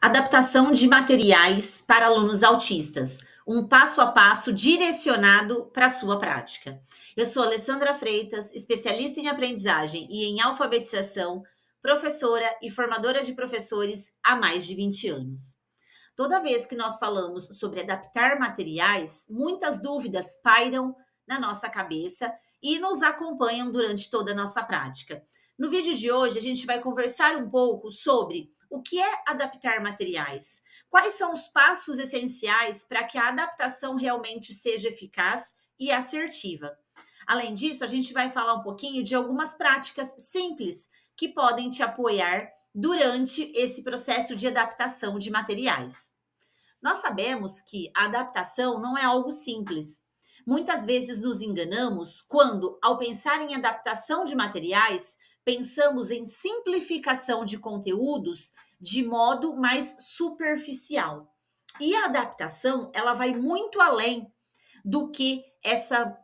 Adaptação de materiais para alunos autistas, um passo a passo direcionado para a sua prática. Eu sou Alessandra Freitas, especialista em aprendizagem e em alfabetização, professora e formadora de professores há mais de 20 anos. Toda vez que nós falamos sobre adaptar materiais, muitas dúvidas pairam na nossa cabeça e nos acompanham durante toda a nossa prática. No vídeo de hoje, a gente vai conversar um pouco sobre o que é adaptar materiais, quais são os passos essenciais para que a adaptação realmente seja eficaz e assertiva. Além disso, a gente vai falar um pouquinho de algumas práticas simples que podem te apoiar durante esse processo de adaptação de materiais. Nós sabemos que a adaptação não é algo simples. Muitas vezes nos enganamos quando, ao pensar em adaptação de materiais, pensamos em simplificação de conteúdos de modo mais superficial. E a adaptação, ela vai muito além do que essa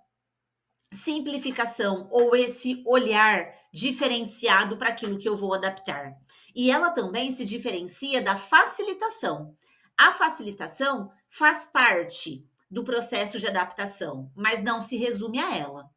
simplificação ou esse olhar diferenciado para aquilo que eu vou adaptar. E ela também se diferencia da facilitação. A facilitação faz parte do processo de adaptação, mas não se resume a ela.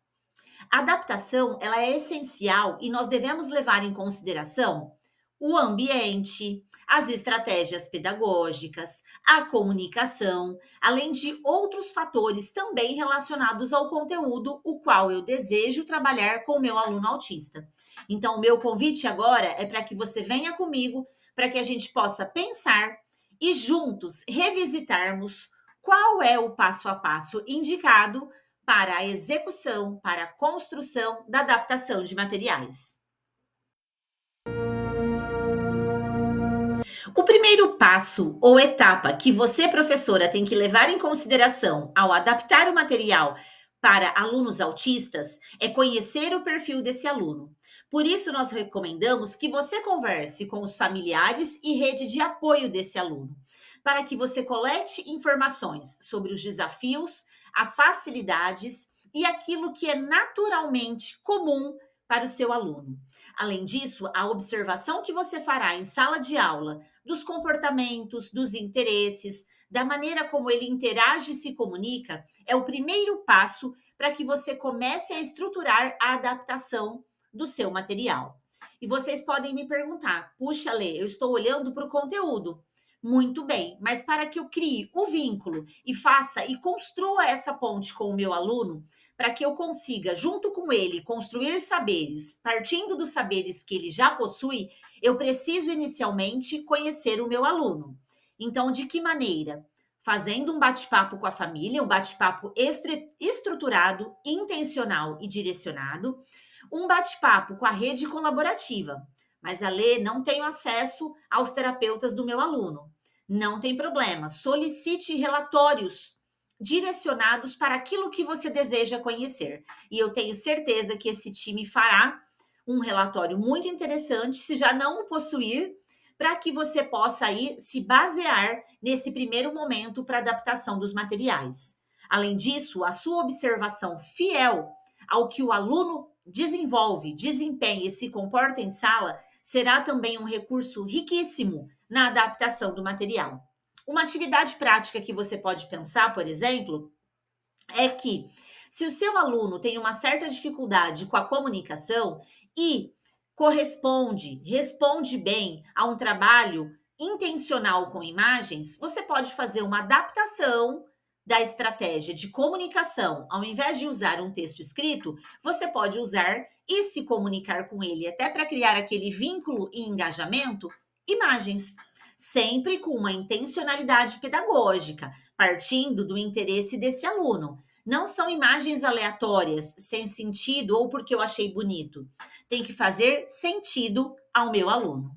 A adaptação, ela é essencial e nós devemos levar em consideração o ambiente, as estratégias pedagógicas, a comunicação, além de outros fatores também relacionados ao conteúdo, o qual eu desejo trabalhar com o meu aluno autista. Então, o meu convite agora é para que você venha comigo, para que a gente possa pensar e juntos revisitarmos qual é o passo a passo indicado para a execução, para a construção da adaptação de materiais. O primeiro passo ou etapa que você, professora, tem que levar em consideração ao adaptar o material para alunos autistas é conhecer o perfil desse aluno. Por isso, nós recomendamos que você converse com os familiares e rede de apoio desse aluno, para que você colete informações sobre os desafios, as facilidades e aquilo que é naturalmente comum para o seu aluno. Além disso, a observação que você fará em sala de aula dos comportamentos, dos interesses, da maneira como ele interage e se comunica, é o primeiro passo para que você comece a estruturar a adaptação do seu material. E vocês podem me perguntar, puxa, Lê, eu estou olhando para o conteúdo. Muito bem, mas para que eu crie o vínculo e faça e construa essa ponte com o meu aluno, para que eu consiga, junto com ele, construir saberes, partindo dos saberes que ele já possui, eu preciso inicialmente conhecer o meu aluno. Então, de que maneira? Fazendo um bate-papo com a família, um bate-papo estruturado, intencional e direcionado, um bate-papo com a rede colaborativa. Mas a Lê não tenho acesso aos terapeutas do meu aluno. Não tem problema, solicite relatórios direcionados para aquilo que você deseja conhecer. E eu tenho certeza que esse time fará um relatório muito interessante, se já não o possuir, para que você possa aí se basear nesse primeiro momento para adaptação dos materiais. Além disso, a sua observação fiel ao que o aluno desenvolve, desempenha e se comporta em sala será também um recurso riquíssimo na adaptação do material. Uma atividade prática que você pode pensar, por exemplo, é que se o seu aluno tem uma certa dificuldade com a comunicação e responde bem a um trabalho intencional com imagens, você pode fazer uma adaptação da estratégia de comunicação. Ao invés de usar um texto escrito, você pode usar e se comunicar com ele, até para criar aquele vínculo e engajamento, imagens. Sempre com uma intencionalidade pedagógica, partindo do interesse desse aluno. Não são imagens aleatórias, sem sentido ou porque eu achei bonito. Tem que fazer sentido ao meu aluno.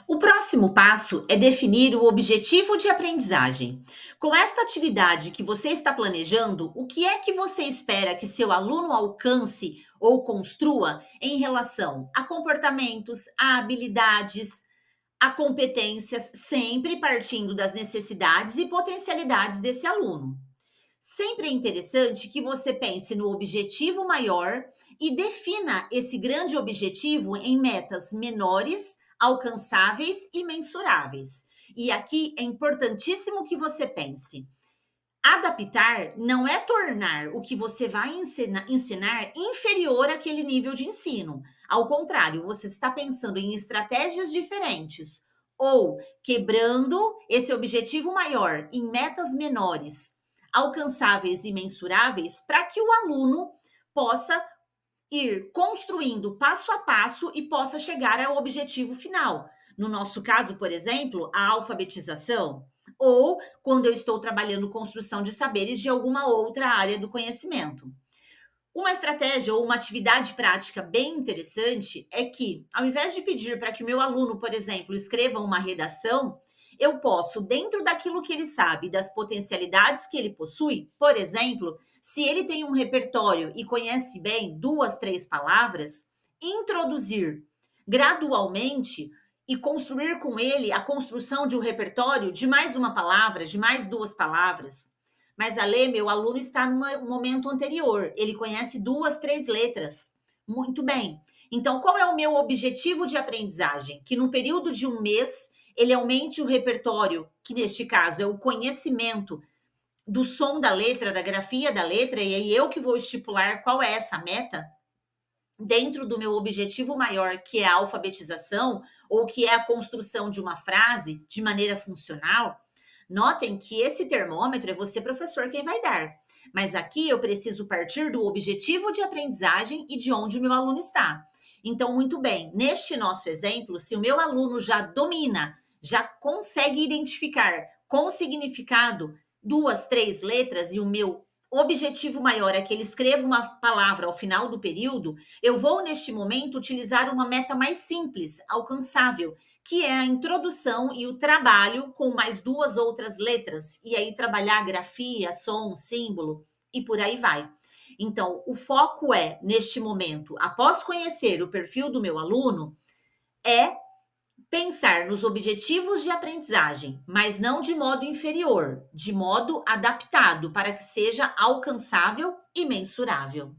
O próximo passo é definir o objetivo de aprendizagem. Com esta atividade que você está planejando, o que é que você espera que seu aluno alcance ou construa em relação a comportamentos, a habilidades, a competências, sempre partindo das necessidades e potencialidades desse aluno. Sempre é interessante que você pense no objetivo maior e defina esse grande objetivo em metas menores, alcançáveis e mensuráveis. E aqui é importantíssimo que você pense: adaptar não é tornar o que você vai ensinar inferior àquele nível de ensino. Ao contrário, você está pensando em estratégias diferentes ou quebrando esse objetivo maior em metas menores, alcançáveis e mensuráveis, para que o aluno possa ir construindo passo a passo e possa chegar ao objetivo final. No nosso caso, por exemplo, a alfabetização, ou quando eu estou trabalhando construção de saberes de alguma outra área do conhecimento. Uma estratégia ou uma atividade prática bem interessante é que, ao invés de pedir para que o meu aluno, por exemplo, escreva uma redação, eu posso, dentro daquilo que ele sabe, das potencialidades que ele possui, por exemplo, se ele tem um repertório e conhece bem 2, 3 palavras, introduzir gradualmente e construir com ele a construção de um repertório de mais uma palavra, de mais 2 palavras. Mas Alê, meu aluno está num momento anterior, ele conhece 2, 3 letras. Muito bem. Então, qual é o meu objetivo de aprendizagem? Que no período de um mês ele aumente o repertório, que neste caso é o conhecimento do som da letra, da grafia da letra, e aí eu que vou estipular qual é essa meta dentro do meu objetivo maior, que é a alfabetização, ou que é a construção de uma frase de maneira funcional. Notem que esse termômetro é você, professor, quem vai dar. Mas aqui eu preciso partir do objetivo de aprendizagem e de onde o meu aluno está. Então, muito bem, neste nosso exemplo, se o meu aluno já domina, já consegue identificar com significado 2, 3 letras e o meu objetivo maior é que ele escreva uma palavra ao final do período, eu vou, neste momento, utilizar uma meta mais simples, alcançável, que é a introdução e o trabalho com mais 2 outras letras, e aí trabalhar grafia, som, símbolo e por aí vai. Então, o foco é, neste momento, após conhecer o perfil do meu aluno, é pensar nos objetivos de aprendizagem, mas não de modo inferior, de modo adaptado para que seja alcançável e mensurável.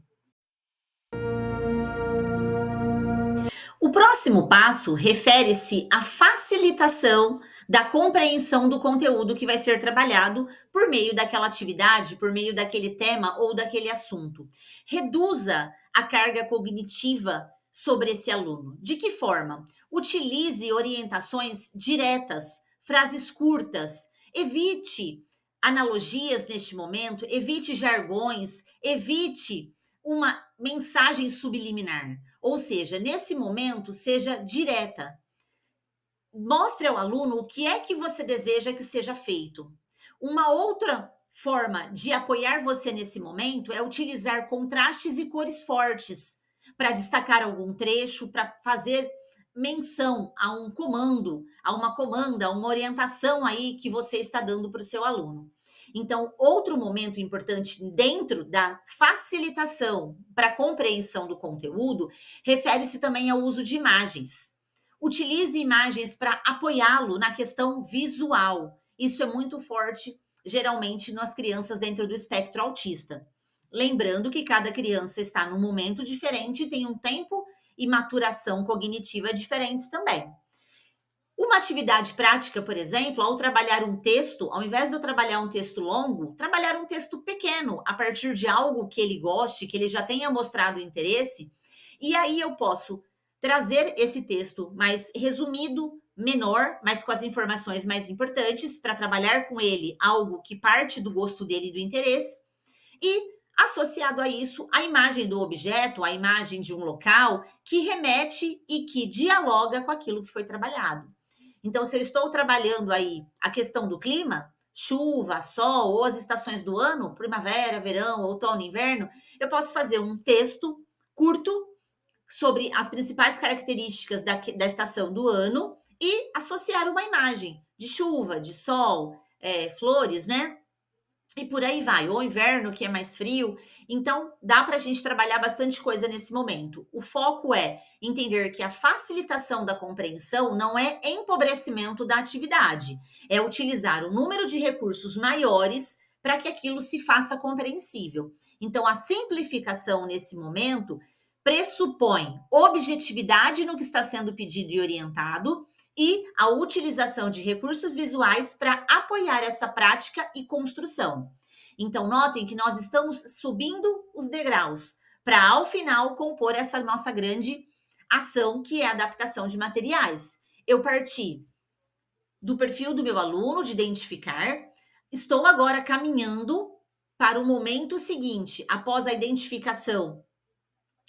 O próximo passo refere-se à facilitação da compreensão do conteúdo que vai ser trabalhado por meio daquela atividade, por meio daquele tema ou daquele assunto. Reduza a carga cognitiva sobre esse aluno. De que forma? Utilize orientações diretas, frases curtas, evite analogias neste momento, evite jargões, evite uma mensagem subliminar. Ou seja, nesse momento, seja direta. Mostre ao aluno o que é que você deseja que seja feito. Uma outra forma de apoiar você nesse momento é utilizar contrastes e cores fortes para destacar algum trecho, para fazer menção a um comando, a uma comanda, a uma orientação aí que você está dando para o seu aluno. Então, outro momento importante dentro da facilitação para a compreensão do conteúdo refere-se também ao uso de imagens. Utilize imagens para apoiá-lo na questão visual. Isso é muito forte, geralmente, nas crianças dentro do espectro autista. Lembrando que cada criança está num momento diferente e tem um tempo e maturação cognitiva diferentes também. Uma atividade prática, por exemplo, ao trabalhar um texto, ao invés de eu trabalhar um texto longo, trabalhar um texto pequeno, a partir de algo que ele goste, que ele já tenha mostrado interesse, e aí eu posso trazer esse texto mais resumido, menor, mas com as informações mais importantes, para trabalhar com ele algo que parte do gosto dele e do interesse, e associado a isso, a imagem do objeto, a imagem de um local que remete e que dialoga com aquilo que foi trabalhado. Então, se eu estou trabalhando aí a questão do clima, chuva, sol ou as estações do ano, primavera, verão, outono, inverno, eu posso fazer um texto curto sobre as principais características da estação do ano e associar uma imagem de chuva, de sol, flores, né? E por aí vai, ou inverno, que é mais frio. Então, dá para a gente trabalhar bastante coisa nesse momento. O foco é entender que a facilitação da compreensão não é empobrecimento da atividade, é utilizar o número de recursos maiores para que aquilo se faça compreensível. Então, a simplificação nesse momento pressupõe objetividade no que está sendo pedido e orientado e a utilização de recursos visuais para apoiar essa prática e construção. Então, notem que nós estamos subindo os degraus para, ao final, compor essa nossa grande ação, que é a adaptação de materiais. Eu parti do perfil do meu aluno, de identificar, estou agora caminhando para o momento seguinte, após a identificação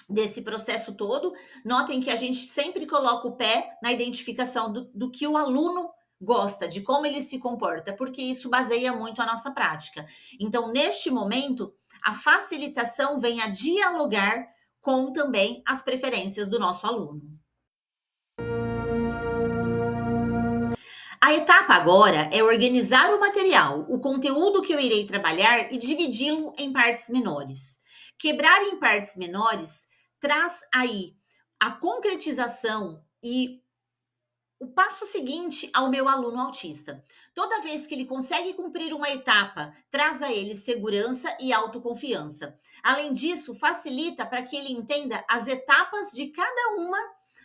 desse processo todo. Notem que a gente sempre coloca o pé na identificação do que o aluno gosta, de como ele se comporta, porque isso baseia muito a nossa prática. Então, neste momento, a facilitação vem a dialogar com também as preferências do nosso aluno. A etapa agora é organizar o material, o conteúdo que eu irei trabalhar e dividi-lo em partes menores. Quebrar em partes menores traz aí a concretização e o passo seguinte ao meu aluno autista. Toda vez que ele consegue cumprir uma etapa, traz a ele segurança e autoconfiança. Além disso, facilita para que ele entenda as etapas de cada uma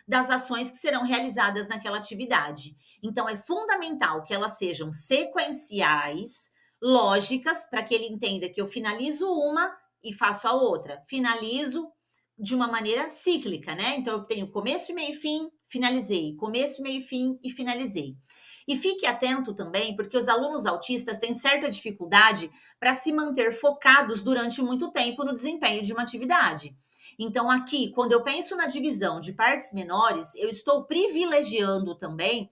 das ações que serão realizadas naquela atividade. Então, é fundamental que elas sejam sequenciais, lógicas, para que ele entenda que eu finalizo uma e faço a outra. Finalizo de uma maneira cíclica, né? Então, eu tenho começo, meio e fim, finalizei. Começo, meio e fim e finalizei. E fique atento também, porque os alunos autistas têm certa dificuldade para se manter focados durante muito tempo no desempenho de uma atividade. Então, aqui, quando eu penso na divisão de partes menores, eu estou privilegiando também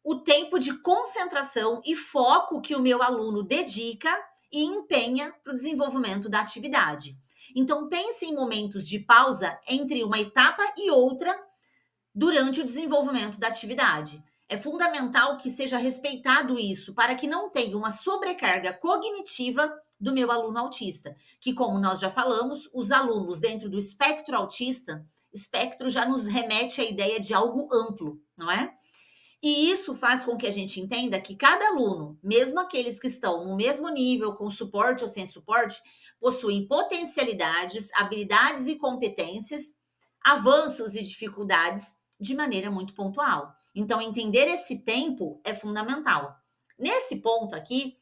o tempo de concentração e foco que o meu aluno dedica e empenha para o desenvolvimento da atividade. Então, pense em momentos de pausa entre uma etapa e outra durante o desenvolvimento da atividade. É fundamental que seja respeitado isso para que não tenha uma sobrecarga cognitiva do meu aluno autista, que, como nós já falamos, os alunos dentro do espectro autista, espectro já nos remete à ideia de algo amplo, não é? E isso faz com que a gente entenda que cada aluno, mesmo aqueles que estão no mesmo nível, com suporte ou sem suporte, possuem potencialidades, habilidades e competências, avanços e dificuldades de maneira muito pontual. Então, entender esse tempo é fundamental. Nesse ponto aqui,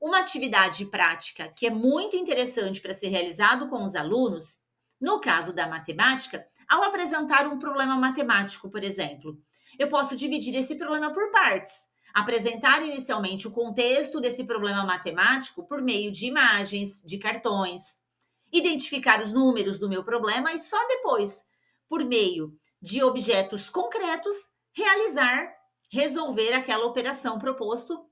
uma atividade prática que é muito interessante para ser realizado com os alunos, no caso da matemática, ao apresentar um problema matemático, por exemplo, eu posso dividir esse problema por partes. Apresentar inicialmente o contexto desse problema matemático por meio de imagens, de cartões, identificar os números do meu problema e só depois, por meio de objetos concretos, resolver aquela operação proposto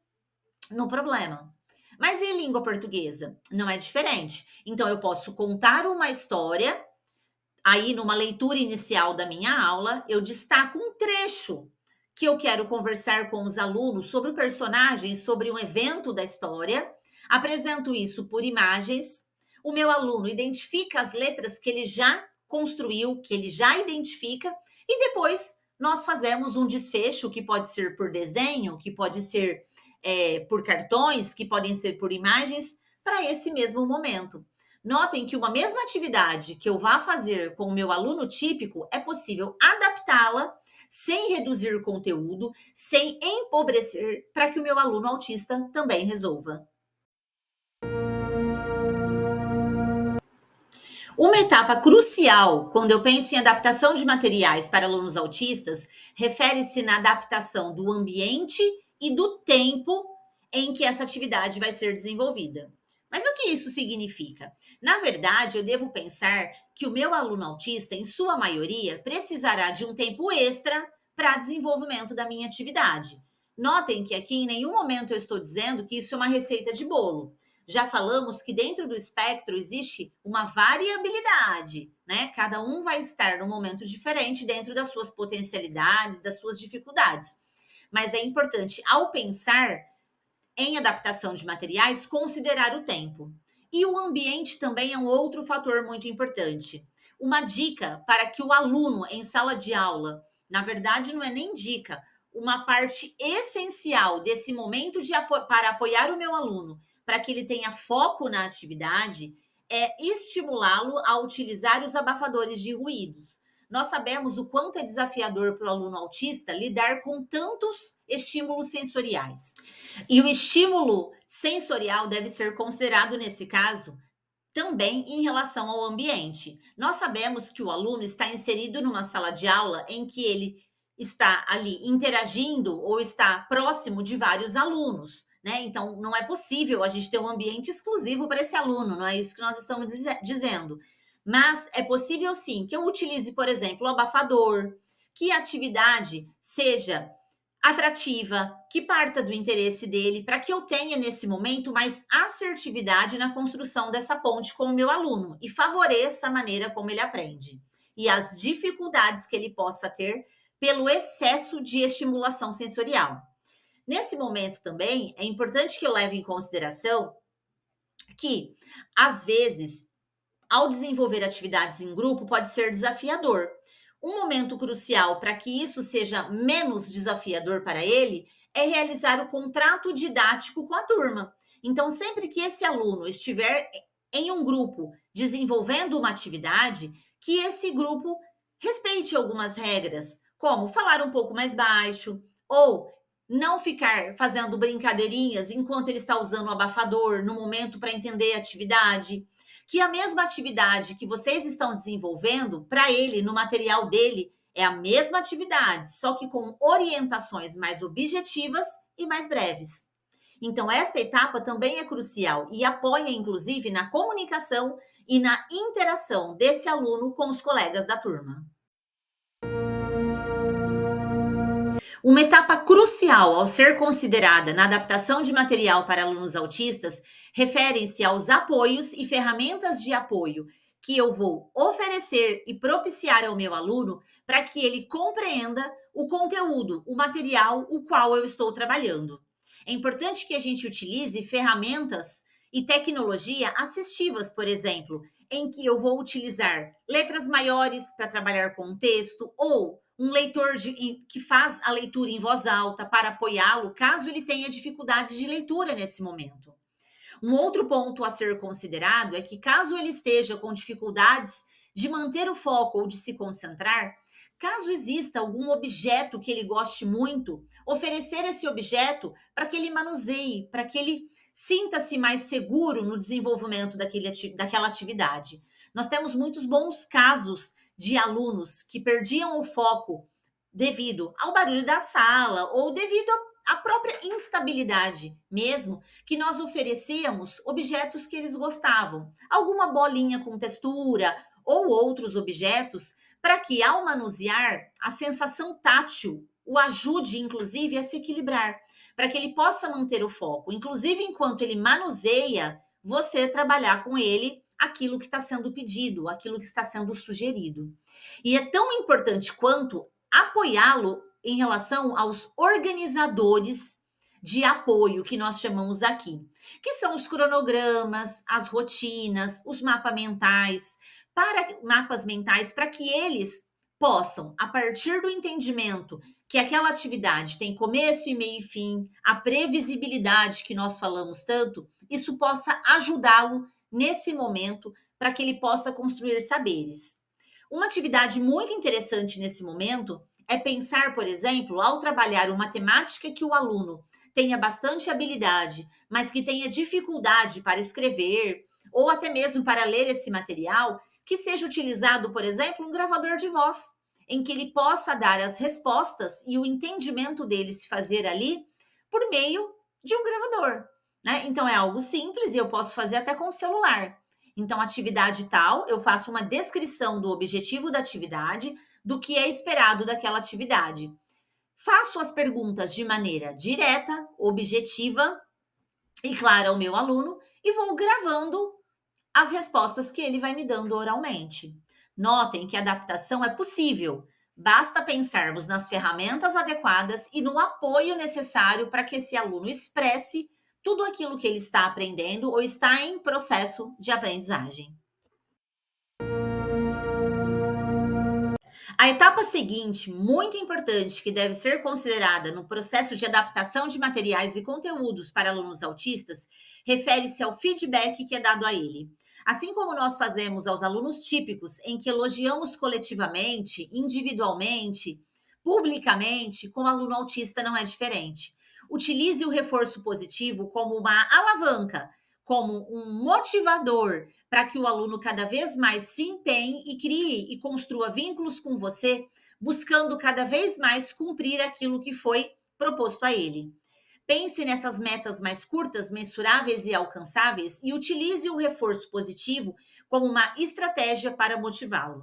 no problema. Mas em língua portuguesa não é diferente. Então eu posso contar uma história. Aí, numa leitura inicial da minha aula, eu destaco um trecho que eu quero conversar com os alunos sobre o personagem, sobre um evento da história. Apresento isso por imagens. O meu aluno identifica as letras que ele já construiu, que ele já identifica, e depois nós fazemos um desfecho que pode ser por desenho, que pode ser por cartões, que podem ser por imagens, para esse mesmo momento. Notem que uma mesma atividade que eu vá fazer com o meu aluno típico, é possível adaptá-la sem reduzir o conteúdo, sem empobrecer, para que o meu aluno autista também resolva. Uma etapa crucial quando eu penso em adaptação de materiais para alunos autistas refere-se na adaptação do ambiente e do tempo em que essa atividade vai ser desenvolvida. Mas o que isso significa? Na verdade, eu devo pensar que o meu aluno autista, em sua maioria, precisará de um tempo extra para desenvolvimento da minha atividade. Notem que aqui em nenhum momento eu estou dizendo que isso é uma receita de bolo. Já falamos que dentro do espectro existe uma variabilidade, né? Cada um vai estar num momento diferente dentro das suas potencialidades, das suas dificuldades. Mas é importante, ao pensar em adaptação de materiais, considerar o tempo. E o ambiente também é um outro fator muito importante. Uma dica para que o aluno em sala de aula, na verdade não é nem dica, uma parte essencial desse momento para apoiar o meu aluno, para que ele tenha foco na atividade é estimulá-lo a utilizar os abafadores de ruídos. Nós sabemos o quanto é desafiador para o aluno autista lidar com tantos estímulos sensoriais. E o estímulo sensorial deve ser considerado, nesse caso, também em relação ao ambiente. Nós sabemos que o aluno está inserido numa sala de aula em que ele está ali interagindo ou está próximo de vários alunos, né? Então, não é possível a gente ter um ambiente exclusivo para esse aluno, não é isso que nós estamos dizendo. Mas é possível sim que eu utilize, por exemplo, o abafador, que a atividade seja atrativa, que parta do interesse dele, para que eu tenha nesse momento mais assertividade na construção dessa ponte com o meu aluno e favoreça a maneira como ele aprende e as dificuldades que ele possa ter pelo excesso de estimulação sensorial. Nesse momento também é importante que eu leve em consideração que, às vezes, ao desenvolver atividades em grupo, pode ser desafiador. Um momento crucial para que isso seja menos desafiador para ele é realizar o contrato didático com a turma. Então, sempre que esse aluno estiver em um grupo desenvolvendo uma atividade, que esse grupo respeite algumas regras, como falar um pouco mais baixo ou não ficar fazendo brincadeirinhas enquanto ele está usando o abafador no momento para entender a atividade, que a mesma atividade que vocês estão desenvolvendo, para ele, no material dele, é a mesma atividade, só que com orientações mais objetivas e mais breves. Então, esta etapa também é crucial e apoia, inclusive, na comunicação e na interação desse aluno com os colegas da turma. Uma etapa crucial ao ser considerada na adaptação de material para alunos autistas referem-se aos apoios e ferramentas de apoio que eu vou oferecer e propiciar ao meu aluno para que ele compreenda o conteúdo, o material o qual eu estou trabalhando. É importante que a gente utilize ferramentas e tecnologia assistivas, por exemplo, em que eu vou utilizar letras maiores para trabalhar com o texto ou um leitor que faz a leitura em voz alta para apoiá-lo, caso ele tenha dificuldades de leitura nesse momento. Um outro ponto a ser considerado é que, caso ele esteja com dificuldades de manter o foco ou de se concentrar, caso exista algum objeto que ele goste muito, oferecer esse objeto para que ele manuseie, para que ele sinta-se mais seguro no desenvolvimento daquela atividade. Nós temos muitos bons casos de alunos que perdiam o foco devido ao barulho da sala ou devido à própria instabilidade mesmo, que nós oferecíamos objetos que eles gostavam, alguma bolinha com textura ou outros objetos, para que ao manusear a sensação tátil o ajude inclusive a se equilibrar, para que ele possa manter o foco, inclusive enquanto ele manuseia, você trabalhar com ele aquilo que está sendo pedido, aquilo que está sendo sugerido. E é tão importante quanto apoiá-lo em relação aos organizadores de apoio que nós chamamos aqui, que são os cronogramas, as rotinas, os mapas mentais, para que eles possam, a partir do entendimento que aquela atividade tem começo e meio e fim, a previsibilidade que nós falamos tanto, isso possa ajudá-lo nesse momento para que ele possa construir saberes. Uma atividade muito interessante nesse momento é pensar, por exemplo, ao trabalhar uma temática que o aluno tenha bastante habilidade, mas que tenha dificuldade para escrever ou até mesmo para ler esse material, que seja utilizado, por exemplo, um gravador de voz, em que ele possa dar as respostas e o entendimento dele se fazer ali por meio de um gravador, né? Então é algo simples e eu posso fazer até com o celular. Então, atividade tal, eu faço uma descrição do objetivo da atividade, do que é esperado daquela atividade. Faço as perguntas de maneira direta, objetiva e clara ao meu aluno e vou gravando as respostas que ele vai me dando oralmente. Notem que a adaptação é possível, basta pensarmos nas ferramentas adequadas e no apoio necessário para que esse aluno expresse tudo aquilo que ele está aprendendo ou está em processo de aprendizagem. A etapa seguinte, muito importante, que deve ser considerada no processo de adaptação de materiais e conteúdos para alunos autistas, refere-se ao feedback que é dado a ele. Assim como nós fazemos aos alunos típicos, em que elogiamos coletivamente, individualmente, publicamente, com o aluno autista não é diferente. Utilize o reforço positivo como uma alavanca, como um motivador para que o aluno cada vez mais se empenhe e crie e construa vínculos com você, buscando cada vez mais cumprir aquilo que foi proposto a ele. Pense nessas metas mais curtas, mensuráveis e alcançáveis e utilize o reforço positivo como uma estratégia para motivá-lo.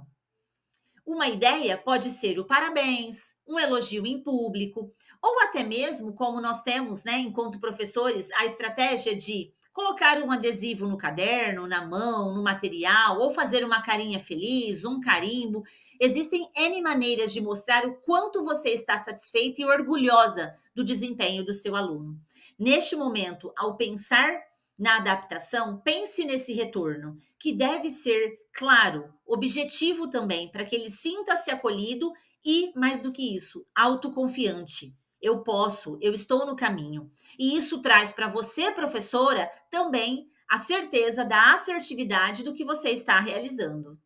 Uma ideia pode ser o parabéns, um elogio em público, ou até mesmo, como nós temos, né, enquanto professores, a estratégia de colocar um adesivo no caderno, na mão, no material, ou fazer uma carinha feliz, um carimbo. Existem N maneiras de mostrar o quanto você está satisfeita e orgulhosa do desempenho do seu aluno. Neste momento, ao pensar na adaptação, pense nesse retorno, que deve ser claro, objetivo também, para que ele sinta-se acolhido e, mais do que isso, autoconfiante. Eu posso, eu estou no caminho. E isso traz para você, professora, também a certeza da assertividade do que você está realizando.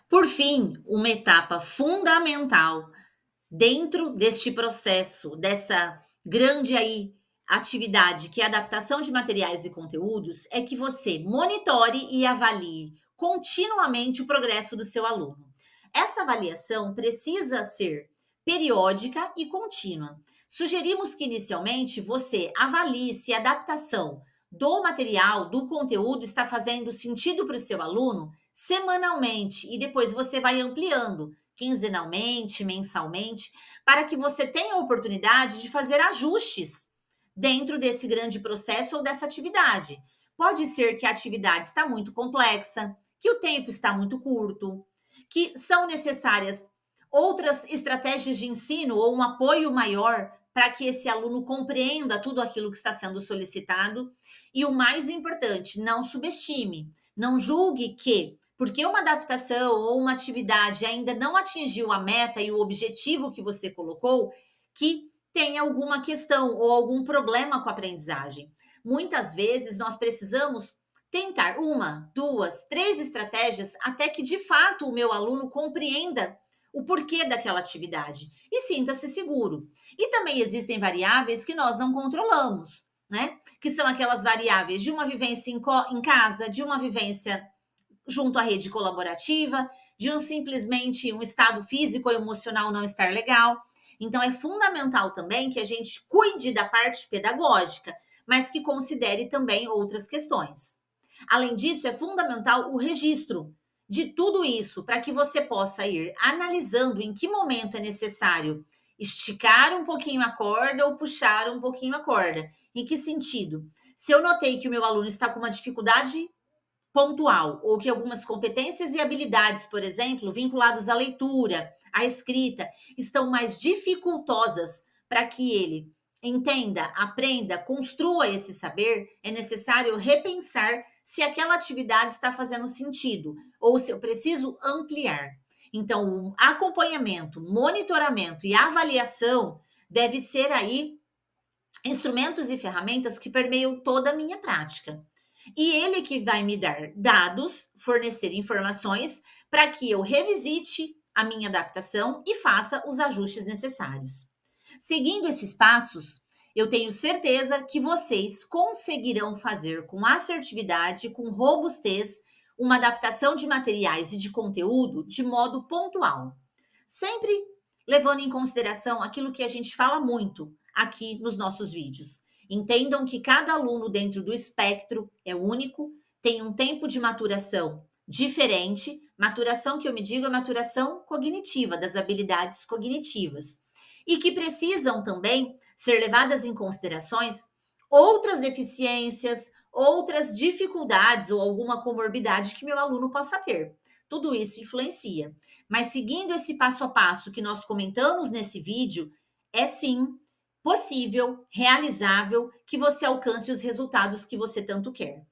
Por fim, uma etapa fundamental dentro deste processo, dessa grande aí atividade que é a adaptação de materiais e conteúdos, é que você monitore e avalie continuamente o progresso do seu aluno. Essa avaliação precisa ser periódica e contínua. Sugerimos que inicialmente você avalie se a adaptação do material, do conteúdo está fazendo sentido para o seu aluno semanalmente e depois você vai ampliando quinzenalmente, mensalmente, para que você tenha a oportunidade de fazer ajustes dentro desse grande processo ou dessa atividade. Pode ser que a atividade está muito complexa, que o tempo está muito curto, que são necessárias outras estratégias de ensino ou um apoio maior para que esse aluno compreenda tudo aquilo que está sendo solicitado. E o mais importante, não subestime, não julgue que porque uma adaptação ou uma atividade ainda não atingiu a meta e o objetivo que você colocou, que tem alguma questão ou algum problema com a aprendizagem. Muitas vezes nós precisamos tentar uma, duas, três estratégias até que de fato o meu aluno compreenda o porquê daquela atividade e sinta-se seguro. E também existem variáveis que nós não controlamos, né? Que são aquelas variáveis de uma vivência em casa, de uma vivência junto à rede colaborativa, de simplesmente um estado físico ou emocional não estar legal. Então, é fundamental também que a gente cuide da parte pedagógica, mas que considere também outras questões. Além disso, é fundamental o registro de tudo isso, para que você possa ir analisando em que momento é necessário esticar um pouquinho a corda ou puxar um pouquinho a corda. Em que sentido? Se eu notei que o meu aluno está com uma dificuldade pontual, ou que algumas competências e habilidades, por exemplo, vinculados à leitura, à escrita, estão mais dificultosas para que ele entenda, aprenda, construa esse saber, é necessário repensar se aquela atividade está fazendo sentido ou se eu preciso ampliar. Então, o acompanhamento, monitoramento e avaliação deve ser aí instrumentos e ferramentas que permeiam toda a minha prática. E ele que vai me dar dados, fornecer informações para que eu revisite a minha adaptação e faça os ajustes necessários. Seguindo esses passos, eu tenho certeza que vocês conseguirão fazer com assertividade, com robustez, uma adaptação de materiais e de conteúdo de modo pontual. Sempre levando em consideração aquilo que a gente fala muito aqui nos nossos vídeos. Entendam que cada aluno dentro do espectro é único, tem um tempo de maturação diferente. Maturação que eu me digo é maturação cognitiva, das habilidades cognitivas. E que precisam também ser levadas em considerações outras deficiências, outras dificuldades ou alguma comorbidade que meu aluno possa ter. Tudo isso influencia. Mas seguindo esse passo a passo que nós comentamos nesse vídeo, é sim possível, realizável, que você alcance os resultados que você tanto quer.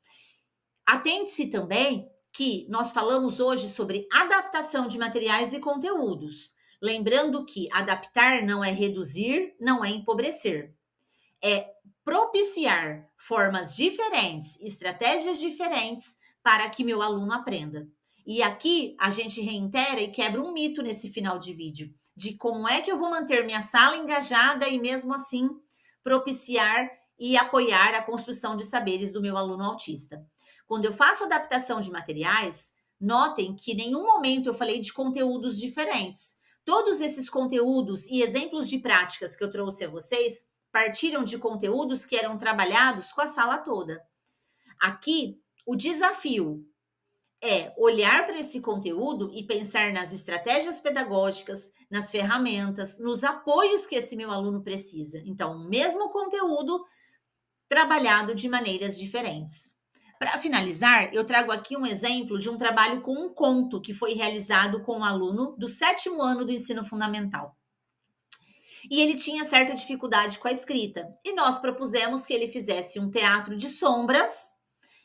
Atente-se também que nós falamos hoje sobre adaptação de materiais e conteúdos. Lembrando que adaptar não é reduzir, não é empobrecer. É propiciar formas diferentes, estratégias diferentes para que meu aluno aprenda. E aqui a gente reitera e quebra um mito nesse final de vídeo, de como é que eu vou manter minha sala engajada e mesmo assim propiciar e apoiar a construção de saberes do meu aluno autista. Quando eu faço adaptação de materiais, notem que em nenhum momento eu falei de conteúdos diferentes. Todos esses conteúdos e exemplos de práticas que eu trouxe a vocês partiram de conteúdos que eram trabalhados com a sala toda. Aqui, o desafio é olhar para esse conteúdo e pensar nas estratégias pedagógicas, nas ferramentas, nos apoios que esse meu aluno precisa. Então, o mesmo conteúdo trabalhado de maneiras diferentes. Para finalizar, eu trago aqui um exemplo de um trabalho com um conto que foi realizado com um aluno do 7º ano do ensino fundamental. E ele tinha certa dificuldade com a escrita. E nós propusemos que ele fizesse um teatro de sombras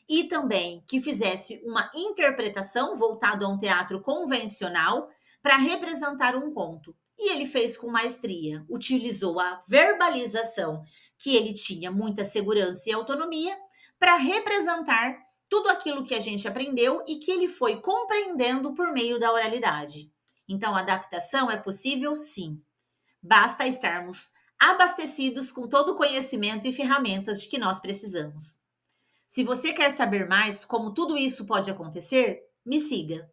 e também que fizesse uma interpretação voltado a um teatro convencional para representar um conto. E ele fez com maestria, utilizou a verbalização, que ele tinha muita segurança e autonomia, para representar tudo aquilo que a gente aprendeu e que ele foi compreendendo por meio da oralidade. Então, a adaptação é possível, sim. Basta estarmos abastecidos com todo o conhecimento e ferramentas de que nós precisamos. Se você quer saber mais como tudo isso pode acontecer, me siga.